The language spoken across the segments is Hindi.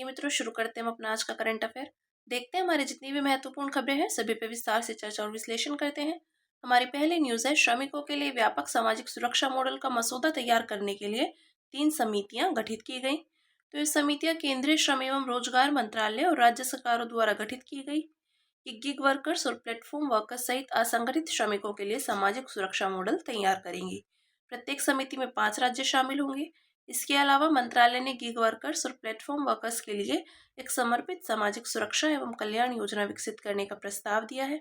चलिए मित्रों, शुरू करते हैं हम अपना आज का करंट अफेयर। देखते हैं हमारे जितनी भी महत्वपूर्ण खबरें हैं सभी पे विस्तार से चर्चा और विश्लेषण करते हैं। हमारी पहली न्यूज है, श्रमिकों के लिए व्यापक सामाजिक सुरक्षा मॉडल का मसौदा तैयार करने के लिए 3 समितियां गठित की गई। तो ये समितियां केंद्रीय श्रम एवं रोजगार मंत्रालय और राज्य सरकारों द्वारा गठित की गई। ये गिग वर्कर्स और प्लेटफॉर्म वर्कर्स सहित असंगठित श्रमिकों के लिए सामाजिक सुरक्षा मॉडल तैयार करेंगी। प्रत्येक समिति में 5 राज्य शामिल होंगे। इसके अलावा मंत्रालय ने गिग वर्कर्स और प्लेटफॉर्म वर्कर्स के लिए एक समर्पित सामाजिक सुरक्षा एवं कल्याण योजना विकसित करने का प्रस्ताव दिया है।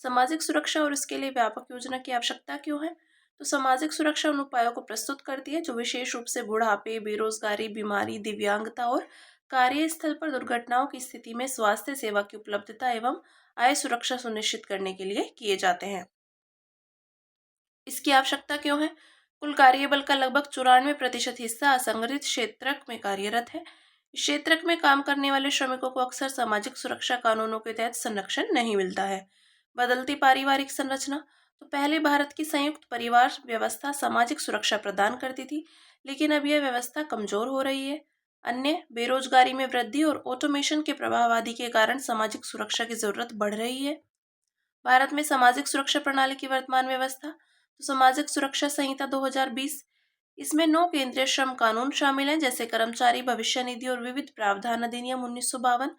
सामाजिक सुरक्षा और इसके लिए व्यापक योजना की आवश्यकता क्यों है? तो सामाजिक सुरक्षा उन उपायों को प्रस्तुत करती है जो विशेष रूप से बुढ़ापे, बेरोजगारी, बीमारी, दिव्यांगता और कार्यस्थल पर दुर्घटनाओं की स्थिति में स्वास्थ्य सेवा की उपलब्धता एवं आय सुरक्षा सुनिश्चित करने के लिए किए जाते हैं। इसकी आवश्यकता क्यों है? कुल कार्यबल का लगभग 94% हिस्सा असंगठित क्षेत्र में कार्यरत है। इस क्षेत्र में काम करने वाले श्रमिकों को अक्सर सामाजिक सुरक्षा कानूनों के तहत संरक्षण नहीं मिलता है। बदलती पारिवारिक संरचना। तो पहले भारत की संयुक्त परिवार व्यवस्था सामाजिक सुरक्षा प्रदान करती थी, लेकिन अब यह व्यवस्था कमजोर हो रही है। अन्य बेरोजगारी में वृद्धि और ऑटोमेशन के प्रभाव आदि के कारण सामाजिक सुरक्षा की जरूरत बढ़ रही है। भारत में सामाजिक सुरक्षा प्रणाली की वर्तमान व्यवस्था। तो सामाजिक सुरक्षा संहिता 2020, इसमें 9 केंद्रीय श्रम कानून शामिल हैं, जैसे कर्मचारी भविष्य निधि और विविध प्रावधान अधिनियम 1952,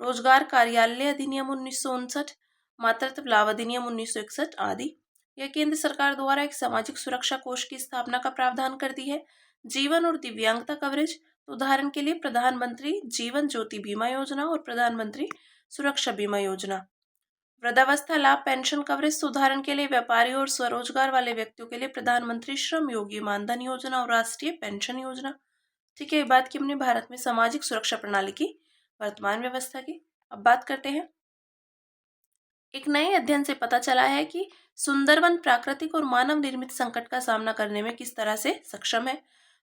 रोजगार कार्यालय अधिनियम 1959, मातृत्व लाभ अधिनियम 1961 आदि। यह केंद्र सरकार द्वारा एक सामाजिक सुरक्षा कोष की स्थापना का प्रावधान करती है। जीवन और दिव्यांगता कवरेज। तो उदाहरण के लिए प्रधानमंत्री जीवन ज्योति बीमा योजना और प्रधानमंत्री सुरक्षा बीमा योजना। वृद्धावस्था लाभ पेंशन कवरेज। उदाहरण के लिए व्यापारियों और स्वरोजगार वाले व्यक्तियों के लिए प्रधानमंत्री श्रम योगी मानधन योजना और राष्ट्रीय पेंशन योजना। ठीक है, ये बात की हमने भारत में सामाजिक सुरक्षा प्रणाली की वर्तमान व्यवस्था की। अब बात करते हैं, एक नए अध्ययन से पता चला है कि सुंदरवन प्राकृतिक और मानव निर्मित संकट का सामना करने में किस तरह से सक्षम है।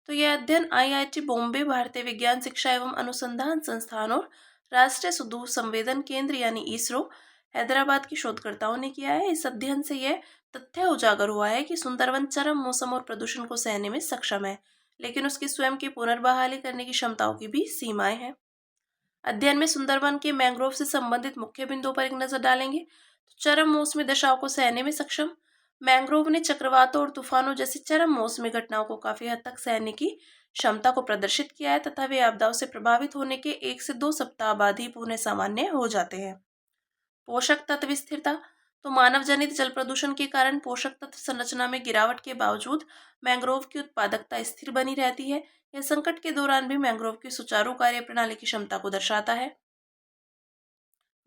तो यह अध्ययन आईआईटी बॉम्बे, भारतीय विज्ञान शिक्षा एवं अनुसंधान संस्थान और राष्ट्रीय सुदूर संवेदन केंद्र यानी इसरो, हैदराबाद की शोधकर्ताओं ने किया है। इस अध्ययन से यह तथ्य उजागर हुआ है कि सुंदरवन चरम मौसम और प्रदूषण को सहने में सक्षम है, लेकिन उसकी स्वयं की पुनर्बहाली करने की क्षमताओं की भी सीमाएं हैं। अध्ययन में सुंदरवन के मैंग्रोव से संबंधित मुख्य बिंदुओं पर एक नजर डालेंगे। तो चरम मौसमी दशाओं को सहने में सक्षम। मैंग्रोव ने चक्रवातों और तूफानों जैसी चरम मौसमी घटनाओं को काफी हद तक सहने की क्षमता को प्रदर्शित किया है तथा वे आपदाओं से प्रभावित होने के 1 से 2 सप्ताह बाद ही पुनः सामान्य हो जाते हैं। पोषक तत्व स्थिरता। तो मानव जनित जल प्रदूषण के कारण पोषक तत्व संरचना में गिरावट के बावजूद मैंग्रोव की उत्पादकता स्थिर बनी रहती है। यह संकट के दौरान भी मैंग्रोव की सुचारू कार्य प्रणाली की क्षमता को दर्शाता है।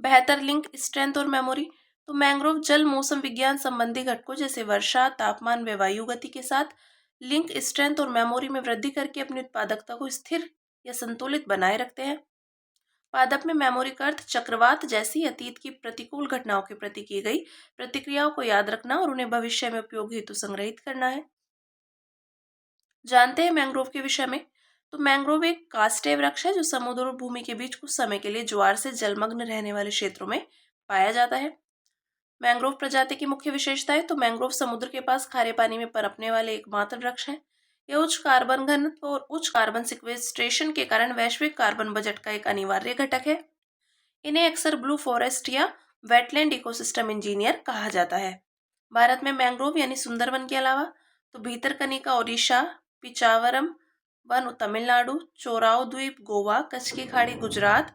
बेहतर लिंक स्ट्रेंथ और मेमोरी। तो मैंग्रोव जल मौसम विज्ञान संबंधी घटकों जैसे वर्षा, तापमान व वायु गति के साथ लिंक स्ट्रेंथ और मेमोरी में वृद्धि करके अपनी उत्पादकता को स्थिर या संतुलित बनाए रखते हैं। पादप में मेमोरी का अर्थ चक्रवात जैसी अतीत की प्रतिकूल घटनाओं के प्रति की गई प्रतिक्रियाओं को याद रखना और उन्हें भविष्य में उपयोग हेतु संग्रहित करना है। जानते हैं मैंग्रोव के विषय में। तो मैंग्रोव एक काष्ठेय वृक्ष है जो समुद्र और भूमि के बीच कुछ समय के लिए ज्वार से जलमग्न रहने वाले क्षेत्रों में पाया जाता है। मैंग्रोव प्रजाति की मुख्य विशेषताएं। तो मैंग्रोव समुद्र के पास खारे पानी में पनपने वाले एकमात्र वृक्ष है। यह उच्च कार्बन घनत्व और उच्च कार्बन सिक्वेस्ट्रेशन के कारण वैश्विक कार्बन बजट का एक अनिवार्य घटक है। इन्हें अक्सर ब्लू फॉरेस्ट या वेटलैंड इकोसिस्टम इंजीनियर कहा जाता है। भारत में मैंग्रोव यानी सुंदरवन के अलावा तो भीतरकनिका ओडिशा, पिचावरम वन तमिलनाडु, चोराव द्वीप गोवा, कच्छ की खाड़ी गुजरात,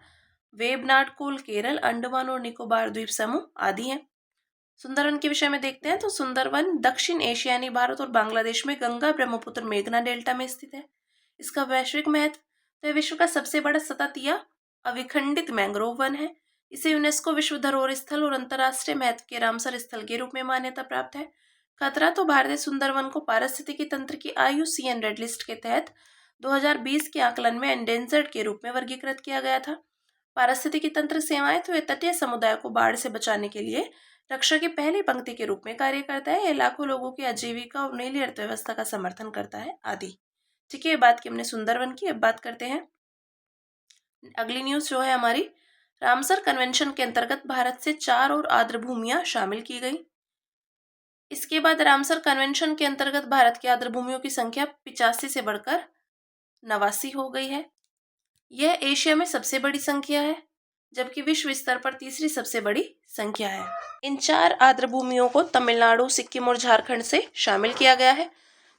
वेबनाड कोल केरल, अंडमान और निकोबार द्वीप समूह आदि हैं। सुंदरवन के विषय में देखते हैं। तो सुंदरवन दक्षिण एशिया यानी भारत और बांग्लादेश में गंगा ब्रह्मपुत्र मेघना डेल्टा में स्थित है। इसका वैश्विक महत्व। तो यह विश्व का सबसे बड़ा सतत या अविखंडित मैंग्रोव वन है। इसे यूनेस्को विश्व धरोहर स्थल और अंतर्राष्ट्रीय महत्व के रामसर स्थल के रूप में मान्यता प्राप्त है। खतरा। तो भारतीय सुंदरवन को पारिस्थितिकी तंत्र की IUCN रेड लिस्ट के तहत 2020 के आकलन में एंडेंजर्ड के रूप में वर्गीकृत किया गया था। पारिस्थितिकी तंत्र सेवाएं। तो यह तटीय समुदाय को बाढ़ से बचाने के लिए रक्षा की पहली पंक्ति के रूप में कार्य करता है। यह लाखों लोगों की आजीविका और नीली अर्थव्यवस्था का समर्थन करता है आदि। ठीक है, बात की हमने सुंदरवन की। अब बात करते हैं अगली न्यूज जो है हमारी, रामसर कन्वेंशन के अंतर्गत भारत से 4 और आर्द्र भूमियां शामिल की गई। इसके बाद रामसर कन्वेंशन के अंतर्गत भारत की आर्द्र भूमियों की संख्या 85 से बढ़कर 89 हो गई है। यह एशिया में सबसे बड़ी संख्या है, जबकि विश्व स्तर पर तीसरी सबसे बड़ी संख्या है। इन 4 आर्द्रभूमियों को तमिलनाडु, सिक्किम और झारखंड से शामिल किया गया है।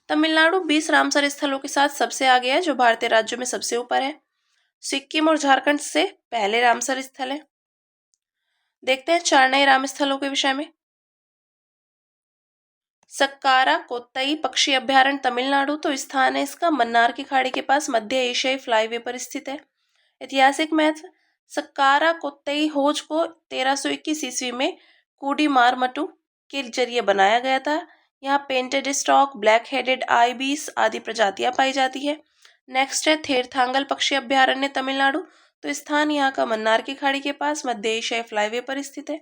तमिलनाडु 20 रामसर स्थलों के साथ सबसे आगे है, जो भारतीय राज्यों में सबसे ऊपर है। सिक्किम और झारखंड से पहले रामसर स्थल है। देखते हैं 4 नए राम स्थलों के विषय में। सक्कारा कोत्तई पक्षी अभ्यारण्य तमिलनाडु, तो स्थान है इसका मन्नार की खाड़ी के पास मध्य एशियाई फ्लाईवे पर स्थित है। ऐतिहासिक महत्व, सक्कारा कोत्तई होज को 1321 ईस्वी में कूडीमारमटू के जरिए बनाया गया था। यहाँ painted stork, black headed Ibis आदि प्रजातियां पाई जाती है। नेक्स्ट है थेरथांगल पक्षी अभ्यारण्य तमिलनाडु, तो स्थान यहाँ का मन्नार की खाड़ी के पास मध्य एशियाई फ्लाईवे पर स्थित है।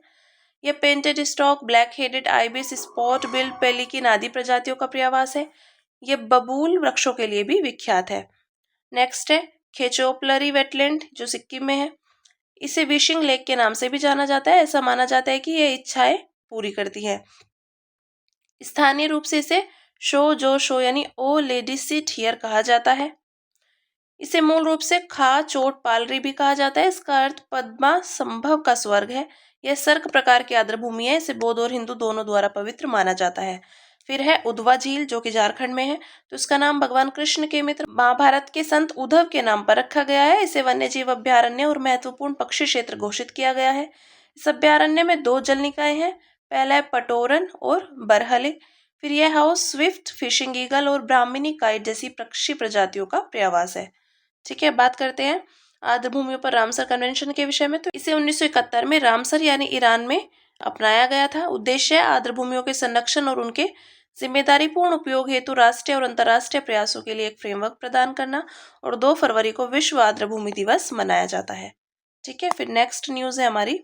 यह painted stork, black headed ibis, spot billed pelican आदि प्रजातियों का पर्यावास है। यह बबूल वृक्षों के लिए भी विख्यात है। नेक्स्ट है खेचोपलरी वेटलैंड, जो सिक्किम में है। इसे विशिंग लेक के नाम से भी जाना जाता है। ऐसा माना जाता है कि यह इच्छाएं पूरी करती है। स्थानीय रूप से इसे शो जो शो यानी ओ लेडी सीट हियर कहा जाता है। इसे मूल रूप से खा चोट पालरी भी कहा जाता है। इसका अर्थ पद्मा संभव का स्वर्ग है। यह सर्क प्रकार की आर्द्रभूमि है। इसे बौद्ध और हिंदू दोनों द्वारा पवित्र माना जाता है। फिर है उधवा झील, जो कि झारखंड में है। तो इसका नाम भगवान कृष्ण के मित्र महाभारत के संत उद्धव के नाम पर रखा गया है। इसे वन्य जीव अभ्यारण्य और महत्वपूर्ण पक्षी क्षेत्र घोषित किया गया है। इस अभ्यारण्य में 2 जल निकाय हैं। पहला है पटोरन और बरहले। फिर यह हाउस स्विफ्ट, फिशिंग ईगल और ब्राह्मणी काइट जैसी पक्षी प्रजातियों का पर्यावास है। ठीक है, बात करते हैं आर्द्रभूमियों पर रामसर कन्वेंशन के विषय में। तो इसे 1971 में रामसर यानी ईरान में अपनाया गया था। उद्देश्य है आर्द्रभूमियों के संरक्षण और उनके जिम्मेदारीपूर्ण उपयोग हेतु राष्ट्रीय और अंतर्राष्ट्रीय प्रयासों के लिए एक फ्रेमवर्क प्रदान करना। और 2 फरवरी को विश्व आर्द्रभूमि दिवस मनाया जाता है। ठीक है, फिर नेक्स्ट न्यूज है हमारी।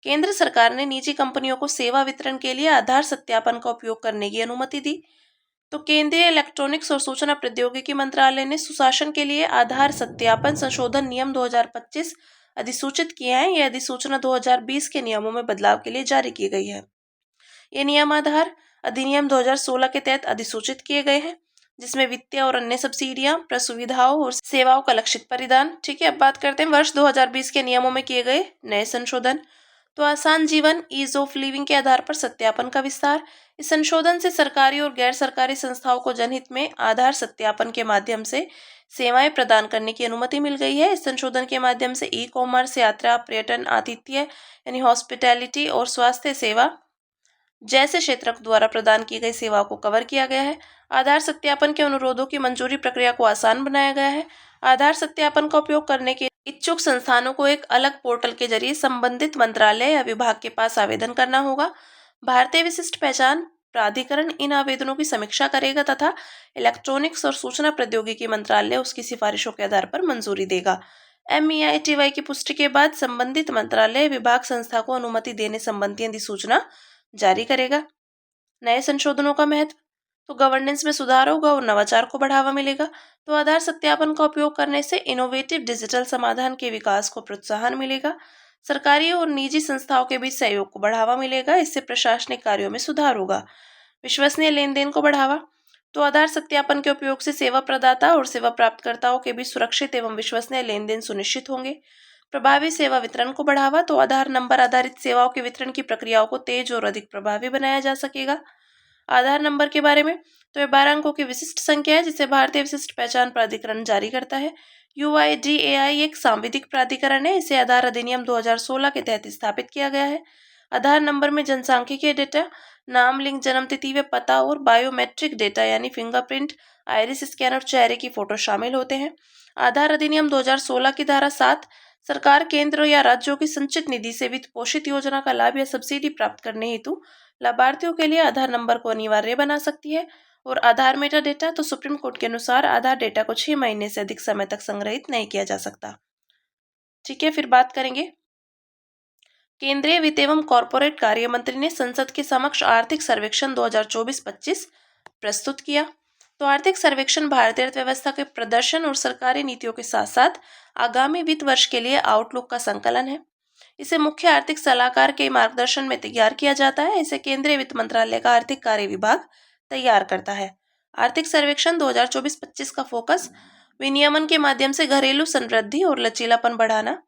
केंद्र सरकार ने निजी कंपनियों को सेवा वितरण के लिए आधार सत्यापन का उपयोग करने की अनुमति दी। तो केंद्रीय इलेक्ट्रॉनिक्स और सूचना प्रौद्योगिकी मंत्रालय ने सुशासन के लिए आधार सत्यापन संशोधन नियम 2025 अधिसूचित किए हैं। यह अधिसूचना 2020 के नियमों में बदलाव के लिए जारी की गई है। ये नियम आधार अधिनियम 2016 के तहत अधिसूचित किए गए हैं, जिसमें वित्तीय और अन्य सब्सिडियां, प्रसुविधाओं और सेवाओं का लक्षित परिधान। ठीक है, अब बात करते हैं वर्ष 2020 के नियमों में किए गए नए संशोधन। तो आसान जीवन, ईज ऑफ लिविंग के आधार पर सत्यापन का विस्तार। इस संशोधन से सरकारी और गैर सरकारी संस्थाओं को जनहित में आधार सत्यापन के माध्यम से सेवाएं प्रदान करने की अनुमति मिल गई है। इस संशोधन के माध्यम से ई कॉमर्स, यात्रा, पर्यटन, आतिथ्य यानी हॉस्पिटैलिटी और स्वास्थ्य सेवा जैसे क्षेत्र द्वारा प्रदान की गई सेवाओं को कवर किया गया है। आधार सत्यापन के अनुरोधों की मंजूरी प्रक्रिया को आसान बनाया गया है। आधार सत्यापन का उपयोग करने के इच्छुक संस्थानों को एक अलग पोर्टल के जरिए संबंधित मंत्रालय या विभाग के पास आवेदन करना होगा। भारतीय विशिष्ट पहचान प्राधिकरण इन आवेदनों की समीक्षा करेगा तथा इलेक्ट्रॉनिक्स और सूचना प्रौद्योगिकी मंत्रालय उसकी सिफारिशों के आधार पर मंजूरी देगा। MEITY की पुष्टि के बाद संबंधित मंत्रालय विभाग संस्था को अनुमति देने संबंधी अधिसूचना जारी करेगा। नए संशोधनों का महत्व, तो गवर्नेंस में सुधार होगा और नवाचार को बढ़ावा मिलेगा। तो आधार सत्यापन का उपयोग करने से इनोवेटिव डिजिटल समाधान के विकास को प्रोत्साहन मिलेगा। सरकारी और निजी संस्थाओं के बीच सहयोग को बढ़ावा मिलेगा। इससे प्रशासनिक कार्यों में सुधार होगा। विश्वसनीय लेन देन को बढ़ावा, तो आधार सत्यापन के उपयोग से सेवा प्रदाता और सेवा प्राप्तकर्ताओं के बीच सुरक्षित एवं विश्वसनीय लेन देन सुनिश्चित होंगे। प्रभावी सेवा वितरण को बढ़ावा, तो आधार नंबर आधारित सेवाओं के वितरण की प्रक्रियाओं को तेज और अधिक प्रभावी बनाया जा सकेगा। आधार नंबर के बारे में, तो यह 12 अंकों की विशिष्ट संख्या है जिसे भारतीय विशिष्ट पहचान प्राधिकरण जारी करता है। UIDAI एक सांविधिक प्राधिकरण है। इसे आधार अधिनियम 2016 के तहत स्थापित किया गया है। आधार नंबर में जनसांख्यिकीय डेटा, नाम, लिंग, जन्मतिथि व पता और बायोमेट्रिक डेटा यानी फिंगरप्रिंट, आइरिस स्कैन और चेहरे की फोटो शामिल होते हैं। आधार अधिनियम 2016 की धारा 7 सरकार केंद्र या राज्यों की संचित निधि से वित्त पोषित योजना का लाभ या सब्सिडी प्राप्त करने हेतु लाभार्थियों के लिए आधार नंबर को अनिवार्य बना सकती है। और आधार मेटा डेटा, तो सुप्रीम कोर्ट के अनुसार आधार डेटा को 6 महीने से अधिक समय तक संग्रहित नहीं किया जा सकता। ठीक है, फिर बात करेंगे। केंद्रीय वित्त एवं कॉरपोरेट कार्य मंत्री ने संसद के समक्ष आर्थिक सर्वेक्षण 2024-25 प्रस्तुत किया। तो आर्थिक सर्वेक्षण भारतीय अर्थव्यवस्था के प्रदर्शन और सरकारी नीतियों के साथ साथ आगामी वित्त वर्ष के लिए आउटलुक का संकलन है। इसे मुख्य आर्थिक सलाहकार के मार्गदर्शन में तैयार किया जाता है। इसे केंद्रीय वित्त मंत्रालय का आर्थिक कार्य विभाग तैयार करता है। आर्थिक सर्वेक्षण 2024-25 का फोकस विनियमन के माध्यम से घरेलू समृद्धि और लचीलापन बढ़ाना।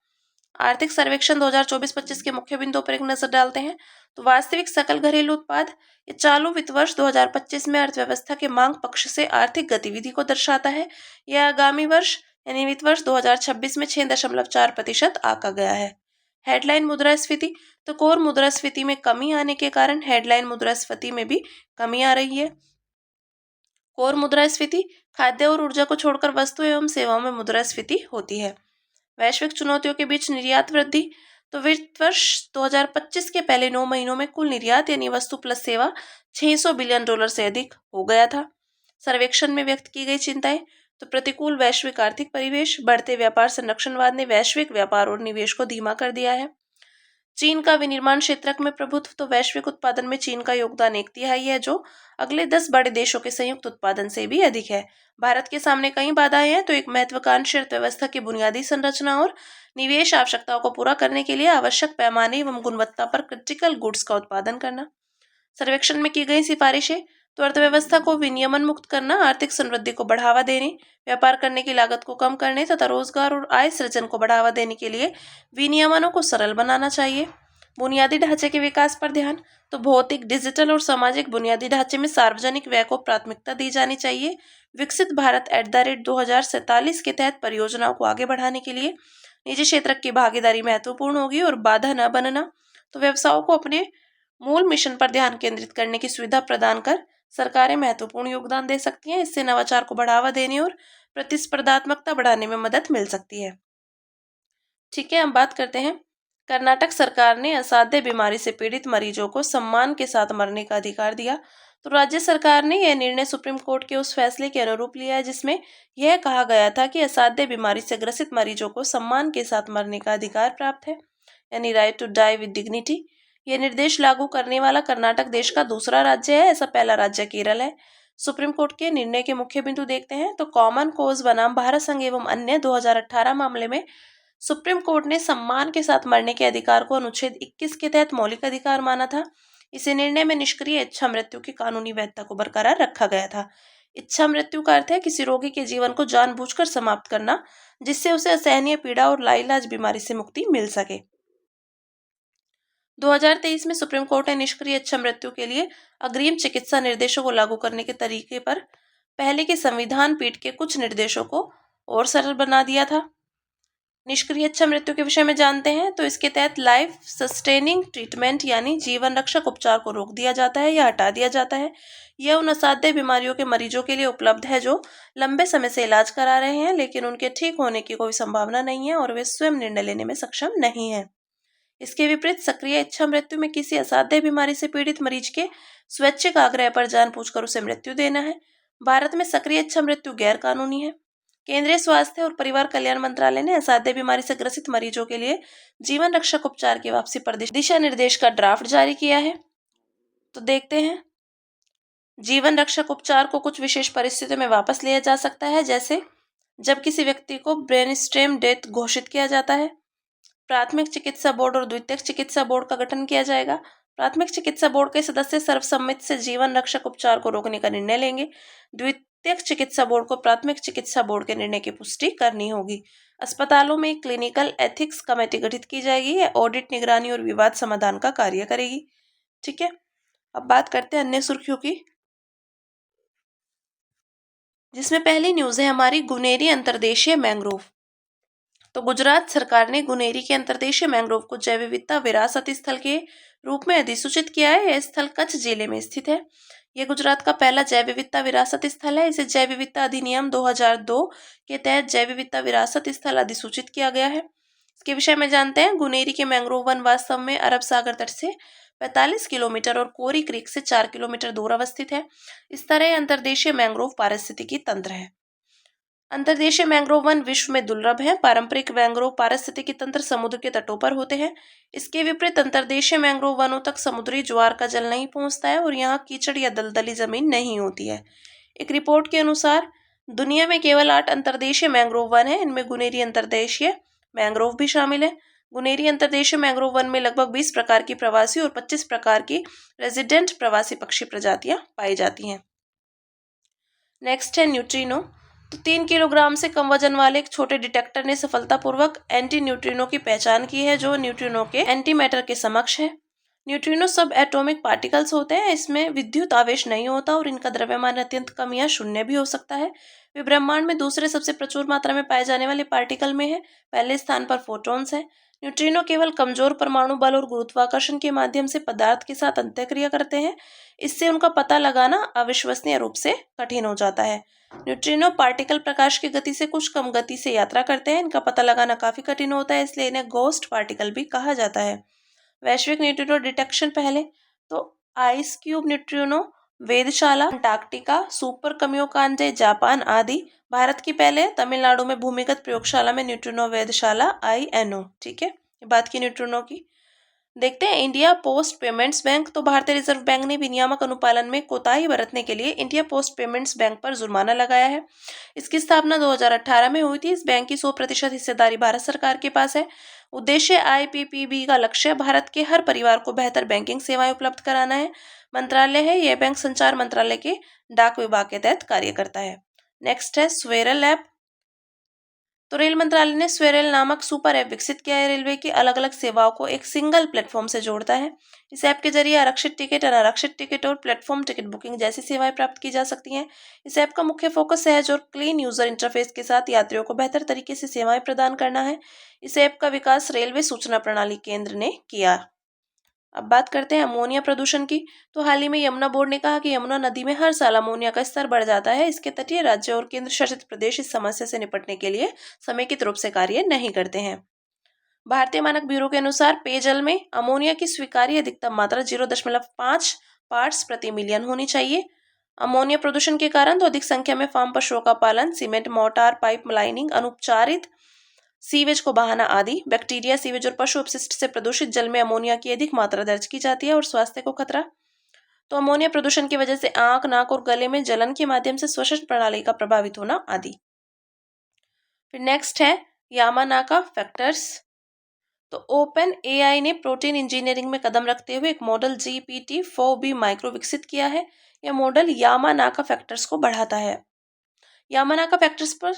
आर्थिक सर्वेक्षण 2024-25 के मुख्य बिंदुओं पर एक नजर डालते हैं तो वास्तविक सकल घरेलू उत्पाद ये चालू वित्त वर्ष 2025 में अर्थव्यवस्था के मांग पक्ष से आर्थिक गतिविधि को दर्शाता है। यह आगामी वर्ष यानी वित्त वर्ष 2026 में 6.4% आंका गया है। हेडलाइन मुद्रास्फीति तो कोर मुद्रास्फीति में कमी आने के कारण हेडलाइन मुद्रास्फीति में भी कमी आ रही है। कोर मुद्रास्फीति खाद्य और ऊर्जा को छोड़कर वस्तु एवं सेवाओं में मुद्रास्फीति होती है। वैश्विक चुनौतियों के बीच निर्यात वृद्धि तो वित्त वर्ष 2025 के पहले 9 महीनों में कुल निर्यात यानी वस्तु प्लस सेवा $600 बिलियन से अधिक हो गया था। सर्वेक्षण में व्यक्त की गई चिंताएं तो प्रतिकूल वैश्विक आर्थिक परिवेश, बढ़ते व्यापार संरक्षणवाद ने वैश्विक व्यापार और निवेश को धीमा कर दिया है। चीन का विनिर्माण क्षेत्र में प्रभुत्व तो वैश्विक उत्पादन में चीन का योगदान 1/3 है, जो अगले 10 बड़े देशों के संयुक्त उत्पादन से भी अधिक है। भारत के सामने कई बाधाएं हैं तो एक महत्वाकांक्षी अर्थव्यवस्था की बुनियादी संरचना और निवेश आवश्यकताओं को पूरा करने के लिए आवश्यक पैमाने एवं गुणवत्ता पर क्रिटिकल गुड्स का उत्पादन करना। सर्वेक्षण में की गई सिफारिशें तो अर्थव्यवस्था को विनियमन मुक्त करना, आर्थिक समृद्धि को बढ़ावा देने, व्यापार करने की लागत को कम करने तथा रोजगार और आय सृजन को बढ़ावा देने के लिए विनियमनों को सरल बनाना चाहिए। बुनियादी ढांचे के विकास पर ध्यान तो भौतिक, डिजिटल और सामाजिक बुनियादी ढांचे में सार्वजनिक व्यय को प्राथमिकता दी जानी चाहिए। विकसित भारत @2047 के तहत परियोजनाओं को आगे बढ़ाने के लिए निजी क्षेत्र की भागीदारी महत्वपूर्ण होगी और बाधा न बनना तो व्यवसायों को अपने मूल मिशन पर ध्यान केंद्रित करने की सुविधा प्रदान कर सरकारें महत्वपूर्ण योगदान दे सकती हैं। इससे नवाचार को बढ़ावा देने और प्रतिस्पर्धात्मकता बढ़ाने में मदद मिल सकती है। ठीक है, हम बात करते हैं। कर्नाटक सरकार ने असाध्य बीमारी से पीड़ित मरीजों को सम्मान के साथ मरने का अधिकार दिया। तो राज्य सरकार ने यह निर्णय सुप्रीम कोर्ट के उस फैसले के अनुरूप लिया है जिसमें यह कहा गया था कि असाध्य बीमारी से ग्रसित मरीजों को सम्मान के साथ मरने का अधिकार प्राप्त है, यानी right to die with dignity. यह निर्देश लागू करने वाला कर्नाटक देश का दूसरा राज्य है। ऐसा पहला राज्य केरल है। सुप्रीम कोर्ट के निर्णय के मुख्य बिंदु देखते हैं तो कॉमन कॉज बनाम भारत संघ एवं अन्य 2018 मामले में सुप्रीम कोर्ट ने सम्मान के साथ मरने के अधिकार को अनुच्छेद 21 के तहत मौलिक अधिकार माना था। इसे निर्णय में निष्क्रिय इच्छा मृत्यु की कानूनी वैधता को बरकरार रखा गया था। इच्छा मृत्यु का अर्थ है किसी रोगी के जीवन को जानबूझकर समाप्त करना जिससे उसे असहनीय पीड़ा और लाइलाज बीमारी से मुक्ति मिल सके। 2023 में सुप्रीम कोर्ट ने निष्क्रिय इच्छा मृत्यु के लिए अग्रिम चिकित्सा निर्देशों को लागू करने के तरीके पर पहले के संविधान पीठ के कुछ निर्देशों को और सरल बना दिया था। निष्क्रिय इच्छा मृत्यु के विषय में जानते हैं तो इसके तहत लाइफ सस्टेनिंग ट्रीटमेंट यानी जीवन रक्षक उपचार को रोक दिया जाता है या हटा दिया जाता है। यह उन असाध्य बीमारियों के मरीजों के लिए उपलब्ध है जो लंबे समय से इलाज करा रहे हैं लेकिन उनके ठीक होने की कोई संभावना नहीं है और वे स्वयं निर्णय लेने में सक्षम नहीं है। इसके विपरीत सक्रिय इच्छा मृत्यु में किसी असाध्य बीमारी से पीड़ित मरीज के स्वैच्छिक आग्रह पर जानबूझकर उसे मृत्यु देना है। भारत में सक्रिय इच्छा मृत्यु गैर कानूनी है। केंद्रीय स्वास्थ्य और परिवार कल्याण मंत्रालय ने असाध्य बीमारी से ग्रसित मरीजों के लिए जीवन रक्षक उपचार की वापसी पर दिशा निर्देश का ड्राफ्ट जारी किया है। तो देखते हैं। जीवन रक्षक उपचार को कुछ विशेष परिस्थितियों में वापस लिया जा सकता है, जैसे जब किसी व्यक्ति को ब्रेनस्टेम डेथ घोषित किया जाता है। प्राथमिक चिकित्सा बोर्ड और द्वितीयक चिकित्सा बोर्ड का गठन किया जाएगा। प्राथमिक चिकित्सा बोर्ड के सदस्य सर्वसम्मति से जीवन रक्षक उपचार को रोकने का निर्णय लेंगे। द्वितीयक चिकित्सा बोर्ड को प्राथमिक चिकित्सा बोर्ड के निर्णय की पुष्टि करनी होगी। अस्पतालों में क्लिनिकल एथिक्स कमेटी गठित की जाएगी। यह ऑडिट, निगरानी और विवाद समाधान का कार्य करेगी। ठीक है, अब बात करते हैं अन्य सुर्खियों की, जिसमें पहली न्यूज है हमारी गुनेरी अंतर्देशीय मैंग्रोव। तो गुजरात सरकार ने गुनेरी के अंतर्देशीय मैंग्रोव को जैव विविधता विरासत स्थल के रूप में अधिसूचित किया है। यह स्थल कच्छ जिले में स्थित है। यह गुजरात का पहला जैव विविधता विरासत स्थल है। इसे जैव विविधता अधिनियम 2002 के तहत जैव विविधता विरासत स्थल अधिसूचित किया गया है। इसके विषय में जानते हैं। गुनेरी के मैंग्रोव वन वास्तव में अरब सागर तट से 45 किलोमीटर और कोरी क्रीक से 4 किलोमीटर दूर अवस्थित है। इस तरह अंतर्देशीय मैंग्रोव पारिस्थितिकी तंत्र है। अंतर्देशीय मैंग्रोव वन विश्व में दुर्लभ है। पारंपरिक मैंग्रोव पारिस्थितिकी तंत्र समुद्र के तटों पर होते हैं। इसके विपरीत अंतर्देशीय मैंग्रोव वनों तक समुद्री ज्वार का जल नहीं पहुंचता है और यहाँ कीचड़ या दलदली जमीन नहीं होती है। एक रिपोर्ट के अनुसार दुनिया में केवल 8 अंतर्देशीय मैंग्रोव वन है। इनमें गुनेरी अंतर्देशीय मैंग्रोव भी शामिल है। गुनेरी अंतर्देशीय मैंग्रोव वन में लगभग 20 प्रकार की प्रवासी और 25 प्रकार की रेजिडेंट प्रवासी पक्षी प्रजातियां पाई जाती हैं। नेक्स्ट है न्यूट्रिनो। तो 3 किलोग्राम से कम वजन वाले एक छोटे डिटेक्टर ने सफलतापूर्वक एंटी न्यूट्रिनो की पहचान की है, जो न्यूट्रिनो के एंटी मैटर के समक्ष है। न्यूट्रिनो सब एटॉमिक पार्टिकल्स होते हैं, इसमें विद्युत आवेश नहीं होता और इनका द्रव्यमान अत्यंत कम या शून्य भी हो सकता है। वे ब्रह्मांड में दूसरे सबसे प्रचुर मात्रा में पाए जाने वाले पार्टिकल में है। पहले स्थान पर फोटॉन्स है। न्यूट्रिनो केवल कमजोर परमाणु बल और गुरुत्वाकर्षण के माध्यम से पदार्थ के साथ अंतःक्रिया करते हैं। इससे उनका पता लगाना अविश्वसनीय रूप से कठिन हो जाता है। न्यूट्रिनो पार्टिकल प्रकाश की गति से कुछ कम गति से यात्रा करते हैं। इनका पता लगाना काफी कठिन होता है, इसलिए इन्हें गोस्ट पार्टिकल भी कहा जाता है। वैश्विक न्यूट्रिनो डिटेक्शन पहले तो आइस क्यूब न्यूट्रिनो वेधशाला अंटार्कटिका, सुपर कमियोकांजे जापान आदि। भारत की पहले तमिलनाडु में भूमिगत प्रयोगशाला में न्यूट्रिनो वेधशाला INO। ठीक है, ये बात की न्यूट्रिनो की। देखते हैं इंडिया पोस्ट पेमेंट्स बैंक। तो भारतीय रिजर्व बैंक ने विनियामक अनुपालन में कोताही बरतने के लिए इंडिया पोस्ट पेमेंट्स बैंक पर जुर्माना लगाया है। इसकी स्थापना 2018 में हुई थी। इस बैंक की 100% हिस्सेदारी भारत सरकार के पास है। उद्देश्य IPPB का लक्ष्य भारत के हर परिवार को बेहतर बैंकिंग सेवाएं उपलब्ध कराना है। मंत्रालय है, यह बैंक संचार मंत्रालय के डाक विभाग के तहत कार्य करता है। नेक्स्ट है स्वेरल ऐप। तो रेल मंत्रालय ने स्वेरेल नामक सुपर ऐप विकसित किया है। रेलवे की अलग अलग सेवाओं को एक सिंगल प्लेटफॉर्म से जोड़ता है। इस ऐप के जरिए आरक्षित टिकट, अनारक्षित टिकट और प्लेटफॉर्म टिकट बुकिंग जैसी सेवाएं प्राप्त की जा सकती हैं। इस ऐप का मुख्य फोकस सहज और क्लीन यूजर इंटरफेस के साथ यात्रियों को बेहतर तरीके से सेवाएं प्रदान करना है। इस ऐप का विकास रेलवे सूचना प्रणाली केंद्र ने किया। अब बात करते हैं अमोनिया प्रदूषण की। तो हाल ही में यमुना बोर्ड ने कहा कि यमुना नदी में हर साल अमोनिया का स्तर बढ़ जाता है। इसके तटीय राज्य और केंद्र शासित प्रदेश इस समस्या से निपटने के लिए समेकित रूप से कार्य नहीं करते हैं। भारतीय मानक ब्यूरो के अनुसार पेयजल में अमोनिया की स्वीकार्य अधिकतम मात्रा 0.5 पार्ट्स प्रति मिलियन होनी चाहिए। अमोनिया प्रदूषण के कारण तो अधिक संख्या में फार्म पशुओं का पालन, सीमेंट, मोर्टार, पाइप लाइनिंग, अनुपचारित सीवेज को बहाना आदि, बैक्टीरिया, सीवेज और पशु अपशिष्ट से प्रदूषित जल में अमोनिया की अधिक मात्रा दर्ज की जाती है और स्वास्थ्य को खतरा। तो अमोनिया प्रदूषण की वजह से आंख, नाक और गले में जलन के माध्यम से श्वसन प्रणाली का प्रभावित होना आदि। फिर नेक्स्ट है यामानाका फैक्टर्स। तो ओपन AI ने प्रोटीन इंजीनियरिंग में कदम रखते हुए एक मॉडल GPT-4b माइक्रो विकसित किया है। यह मॉडल यामानाका फैक्टर्स को बढ़ाता है। यामानाका फैक्टर्स पर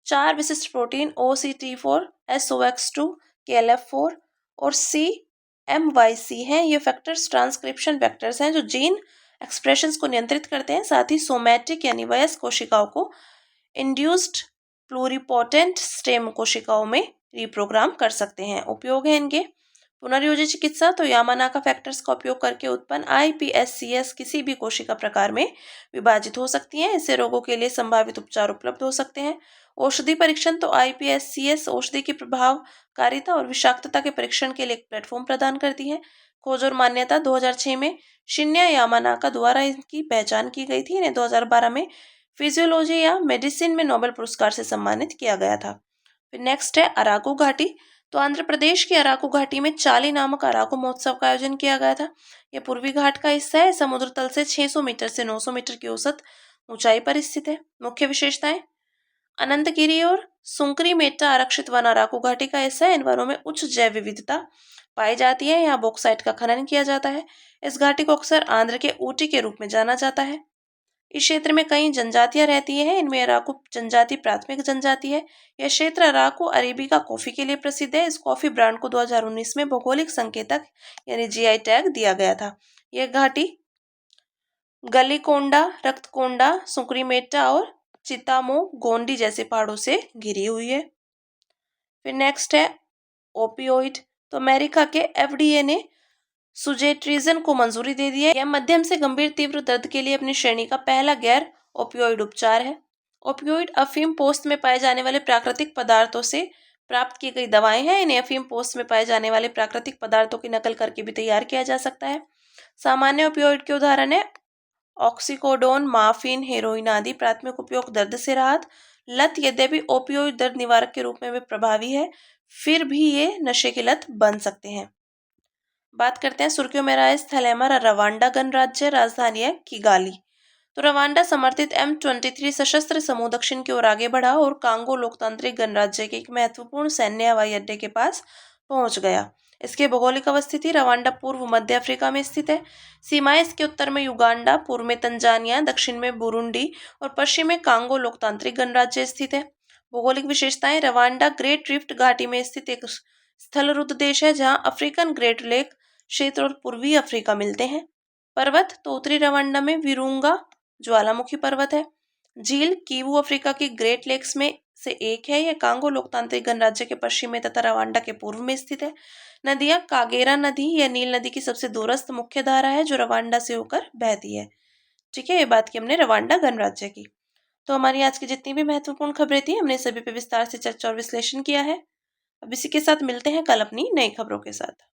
4 विशिष्ट प्रोटीन OCT4, SOX2, KLF4 और CMYC हैं। ये फैक्टर्स ट्रांसक्रिप्शन फैक्टर्स हैं जो जीन एक्सप्रेशंस को नियंत्रित करते हैं। साथ ही सोमैटिक यानी वयस्क कोशिकाओं को इंड्यूस्ड प्लूरिपोटेंट स्टेम कोशिकाओं में रिप्रोग्राम कर सकते हैं। उपयोग है इनके पुनर्योजी चिकित्सा। तो यामानाका फैक्टर्स का उपयोग करके उत्पन्न iPSCs किसी भी कोशिका प्रकार में विभाजित हो सकती हैं। इससे रोगों के लिए संभावित उपचार उपलब्ध हो सकते हैं। औषधि परीक्षण। तो iPSCs औषधि की प्रभावकारिता और विषाक्तता के परीक्षण के लिए एक प्लेटफॉर्म प्रदान करती है। खोज और मान्यता 2006 में शिन्या यामानाका द्वारा इनकी पहचान की गई थी। इन्हें 2012 में फिजियोलॉजी या मेडिसिन में नोबेल पुरस्कार से सम्मानित किया गया था। फिर नेक्स्ट है अराकू घाटी। तो आंध्र प्रदेश की अराकू घाटी में चाली नामक अराकू महोत्सव का आयोजन किया गया था। यह पूर्वी घाट का हिस्सा है। समुद्र तल से 600 मीटर से 900 मीटर की औसत ऊंचाई पर स्थित है। मुख्य विशेषताएं अनंतगिरी और सुंकरी मेटा आरक्षित वन अराकू घाटी का हिस्सा है। इन वनों में उच्च जैव विविधता पाई जाती है। यहाँ बॉक्साइट का खनन किया जाता है। इस घाटी को अक्सर आंध्र के ऊटी के रूप में जाना जाता है। इस क्षेत्र में कई जनजातियां रहती हैं। इनमें अराकू जनजाति प्राथमिक जनजाति है। यह क्षेत्र अराकू अरेबिका कॉफी के लिए प्रसिद्ध है। इस कॉफी ब्रांड को 2019 में भौगोलिक संकेतक यानी GI टैग दिया गया था। यह घाटी गलीकोंडा, रक्तकोंडा, सुक्रीमेटा और चितामो गोंडी जैसे पहाड़ों से घिरी हुई है। फिर नेक्स्ट है ओपियोइड। तो अमेरिका के FDA ने सुजेट्रिजन को मंजूरी दे दी है। यह मध्यम से गंभीर तीव्र दर्द के लिए अपनी श्रेणी का पहला गैर ओपियोइड उपचार है। ओपियोइड अफीम पोस्त में पाए जाने वाले प्राकृतिक पदार्थों से प्राप्त की गई दवाएं हैं। इन्हें अफीम पोस्त में पाए जाने वाले प्राकृतिक पदार्थों की नकल करके भी तैयार किया जा सकता है। सामान्य ओपियोइड के उदाहरण है ऑक्सीकोडोन, मार्फिन, हेरोइन आदि। प्राथमिक उपयोग दर्द से राहत, लत। यद्यपि ओपियोइड दर्द निवारक के रूप में भी प्रभावी है, फिर भी ये नशे की लत बन सकते हैं। बात करते हैं सुर्खियों में रहा थैलेमा रवांडा गणराज्य, राजधानी है किगाली। तो रवांडा समर्थित M23 सशस्त्र समूह दक्षिण की ओर आगे बढ़ा और कांगो लोकतांत्रिक गणराज्य के एक महत्वपूर्ण सैन्य हवाई अड्डे के पास पहुंच गया। इसकी भौगोलिक अवस्थिति रवांडा पूर्व मध्य अफ्रीका में स्थित है। सीमाएं इसके उत्तर में युगांडा, पूर्व में तंजानिया, दक्षिण में बुरुंडी और पश्चिम में कांगो लोकतांत्रिक गणराज्य स्थित है। भौगोलिक विशेषताएं, रवांडा ग्रेट रिफ्ट घाटी में स्थित एक स्थलरुद्ध देश है जहां अफ्रीकन ग्रेट लेक क्षेत्र और पूर्वी अफ्रीका मिलते हैं। पर्वत, तो उत्तरी रवांडा में विरुंगा ज्वालामुखी पर्वत है। झील, कीवू अफ्रीका की ग्रेट लेक्स में से एक है। यह कांगो लोकतांत्रिक गणराज्य के पश्चिम में तथा रवांडा के पूर्व में स्थित है। नदियां, कागेरा नदी यह नील नदी की सबसे दूरस्थ मुख्य धारा है जो रवांडा से होकर बहती है। ठीक है, ये बात की हमने रवांडा गणराज्य की। तो हमारी आज की जितनी भी महत्वपूर्ण खबरें थी हमने सभी पे विस्तार से चर्चा और विश्लेषण किया है। अब इसी के साथ मिलते हैं कल अपनी नई खबरों के साथ।